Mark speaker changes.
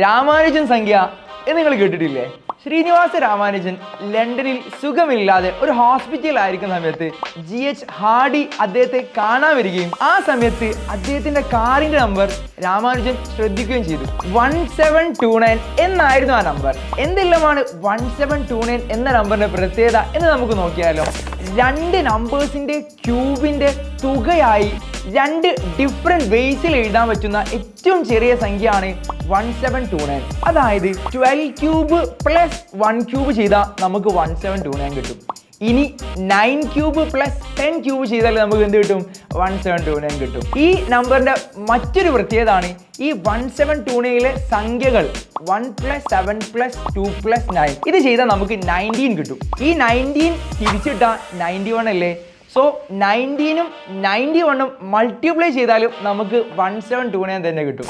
Speaker 1: രാമാനുജൻ സംഖ്യ എന്ന് നിങ്ങൾ കേട്ടിട്ടില്ലേ? ശ്രീനിവാസ രാമാനുജൻ ലണ്ടനിൽ സുഖമില്ലാതെ ഒരു ഹോസ്പിറ്റലിലായിരിക്കുന്ന സമയത്ത് GH ഹാർഡി അദ്ദേഹത്തെ കാണാൻ വരികയും ആ സമയത്ത് അദ്ദേഹത്തിന്റെ കാറിന്റെ നമ്പർ രാമാനുജൻ ശ്രദ്ധിക്കുകയും ചെയ്തു. 1729 എന്നായിരുന്നു ആ നമ്പർ. എന്തെല്ലാമാണ് 1729 എന്ന നമ്പറിന്റെ പ്രത്യേകത എന്ന് നമുക്ക് നോക്കിയാലോ. രണ്ട് നമ്പേഴ്സിന്റെ ക്യൂബിന്റെ തുകയായി രണ്ട് ഡിഫറെന്റ് വേസിൽ എഴുതാൻ പറ്റുന്ന ഏറ്റവും ചെറിയ സംഖ്യയാണ് 1729. അതായത് 12 ക്യൂബ് പ്ലസ് 1 ക്യൂബ് ചെയ്താൽ നമുക്ക് 1729 കിട്ടും. ഇനി 9 ക്യൂബ് പ്ലസ് 10 ക്യൂബ് ചെയ്താൽ നമുക്ക് എന്ത് കിട്ടും? 1729 കിട്ടും. ഈ നമ്പറിന്റെ മറ്റൊരു പ്രത്യേകതയാണ് ഈ 1729ലെ സംഖ്യകൾ 1 + 7 + 2 + 9. ഇത് ചെയ്താൽ നമുക്ക് 19 കിട്ടും. ഈ 19 തിരിച്ചിട്ടാൽ 91 അല്ലേ? സോ 19ഉം 91ഉം മൾട്ടിപ്ലൈ ചെയ്താലും നമുക്ക് 1729 തന്നെ കിട്ടും.